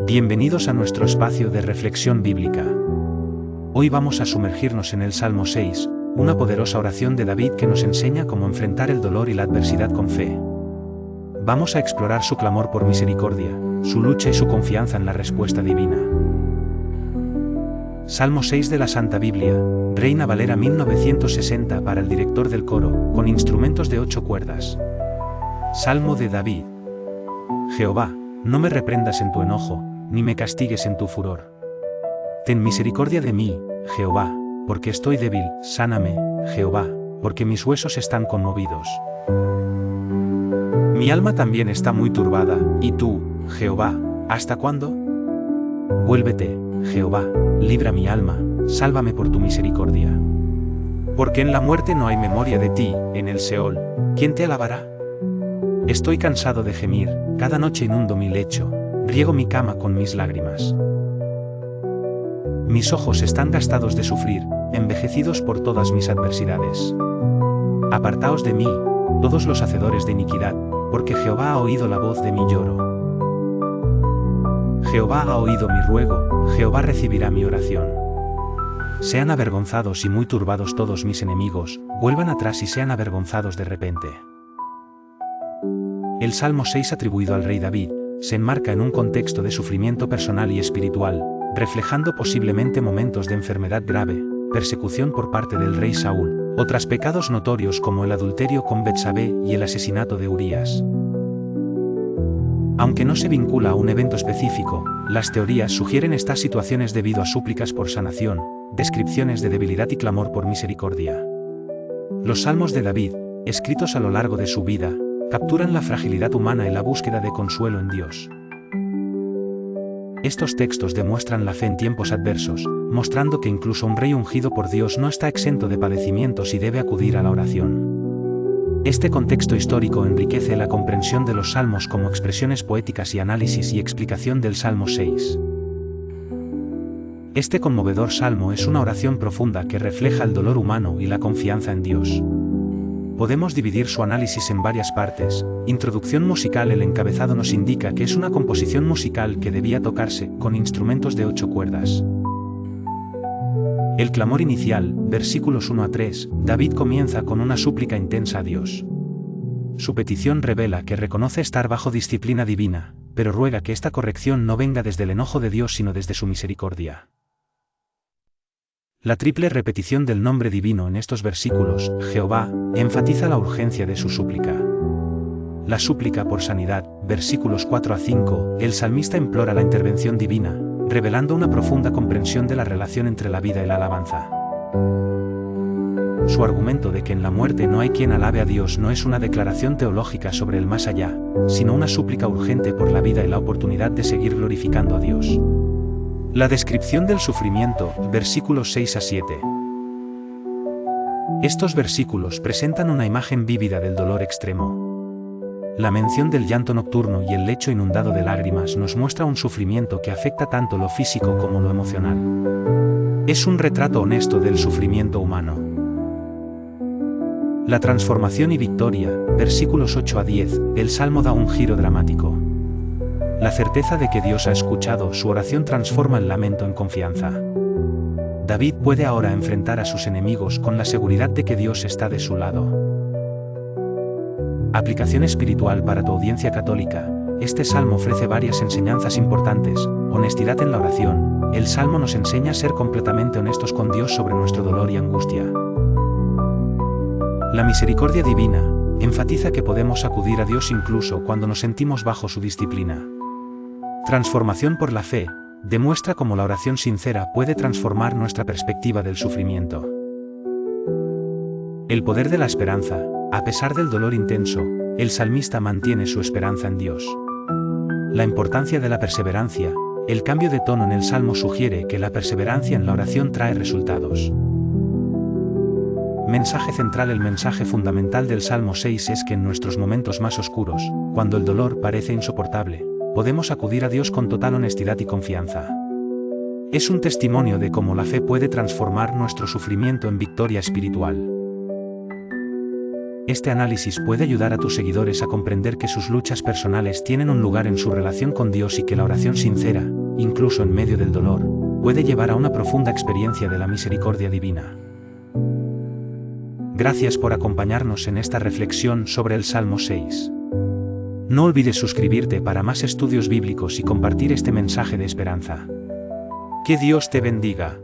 Bienvenidos a nuestro espacio de reflexión bíblica. Hoy vamos a sumergirnos en el Salmo 6, una poderosa oración de David que nos enseña cómo enfrentar el dolor y la adversidad con fe. Vamos a explorar su clamor por misericordia, su lucha y su confianza en la respuesta divina. Salmo 6 de la Santa Biblia, Reina Valera 1960 para el director del coro, con instrumentos de 8 cuerdas. Salmo de David. Jehová, no me reprendas en tu enojo, ni me castigues en tu furor. Ten misericordia de mí, Jehová, porque estoy débil, sáname, Jehová, porque mis huesos están conmovidos. Mi alma también está muy turbada, y tú, Jehová, ¿hasta cuándo? Vuélvete, Jehová, libra mi alma, sálvame por tu misericordia. Porque en la muerte no hay memoria de ti, en el Seol, ¿quién te alabará? Estoy cansado de gemir, cada noche inundo mi lecho, riego mi cama con mis lágrimas. Mis ojos están gastados de sufrir, envejecidos por todas mis adversidades. Apartaos de mí, todos los hacedores de iniquidad, porque Jehová ha oído la voz de mi lloro. Jehová ha oído mi ruego, Jehová recibirá mi oración. Sean avergonzados y muy turbados todos mis enemigos, vuelvan atrás y sean avergonzados de repente. El Salmo 6 atribuido al rey David, se enmarca en un contexto de sufrimiento personal y espiritual, reflejando posiblemente momentos de enfermedad grave, persecución por parte del rey Saúl, o tras pecados notorios como el adulterio con Betsabé y el asesinato de Urías. Aunque no se vincula a un evento específico, las teorías sugieren estas situaciones debido a súplicas por sanación, descripciones de debilidad y clamor por misericordia. Los salmos de David, escritos a lo largo de su vida, capturan la fragilidad humana y la búsqueda de consuelo en Dios. Estos textos demuestran la fe en tiempos adversos, mostrando que incluso un rey ungido por Dios no está exento de padecimientos y debe acudir a la oración. Este contexto histórico enriquece la comprensión de los salmos como expresiones poéticas y análisis y explicación del Salmo 6. Este conmovedor salmo es una oración profunda que refleja el dolor humano y la confianza en Dios. Podemos dividir su análisis en varias partes. Introducción musical. El encabezado nos indica que es una composición musical que debía tocarse con instrumentos de 8 cuerdas. El clamor inicial, versículos 1 a 3, David comienza con una súplica intensa a Dios. Su petición revela que reconoce estar bajo disciplina divina, pero ruega que esta corrección no venga desde el enojo de Dios sino desde su misericordia. La triple repetición del nombre divino en estos versículos, Jehová, enfatiza la urgencia de su súplica. La súplica por sanidad, versículos 4 a 5, el salmista implora la intervención divina, revelando una profunda comprensión de la relación entre la vida y la alabanza. Su argumento de que en la muerte no hay quien alabe a Dios no es una declaración teológica sobre el más allá, sino una súplica urgente por la vida y la oportunidad de seguir glorificando a Dios. La descripción del sufrimiento, versículos 6 a 7. Estos versículos presentan una imagen vívida del dolor extremo. La mención del llanto nocturno y el lecho inundado de lágrimas nos muestra un sufrimiento que afecta tanto lo físico como lo emocional. Es un retrato honesto del sufrimiento humano. La transformación y victoria, versículos 8 a 10, el Salmo da un giro dramático. La certeza de que Dios ha escuchado su oración transforma el lamento en confianza. David puede ahora enfrentar a sus enemigos con la seguridad de que Dios está de su lado. Aplicación espiritual para tu audiencia católica. Este salmo ofrece varias enseñanzas importantes. Honestidad en la oración. El salmo nos enseña a ser completamente honestos con Dios sobre nuestro dolor y angustia. La misericordia divina enfatiza que podemos acudir a Dios incluso cuando nos sentimos bajo su disciplina. Transformación por la fe, demuestra cómo la oración sincera puede transformar nuestra perspectiva del sufrimiento. El poder de la esperanza, a pesar del dolor intenso, el salmista mantiene su esperanza en Dios. La importancia de la perseverancia, el cambio de tono en el salmo sugiere que la perseverancia en la oración trae resultados. Mensaje central. El mensaje fundamental del Salmo 6 es que en nuestros momentos más oscuros, cuando el dolor parece insoportable, podemos acudir a Dios con total honestidad y confianza. Es un testimonio de cómo la fe puede transformar nuestro sufrimiento en victoria espiritual. Este análisis puede ayudar a tus seguidores a comprender que sus luchas personales tienen un lugar en su relación con Dios y que la oración sincera, incluso en medio del dolor, puede llevar a una profunda experiencia de la misericordia divina. Gracias por acompañarnos en esta reflexión sobre el Salmo 6. No olvides suscribirte para más estudios bíblicos y compartir este mensaje de esperanza. Que Dios te bendiga.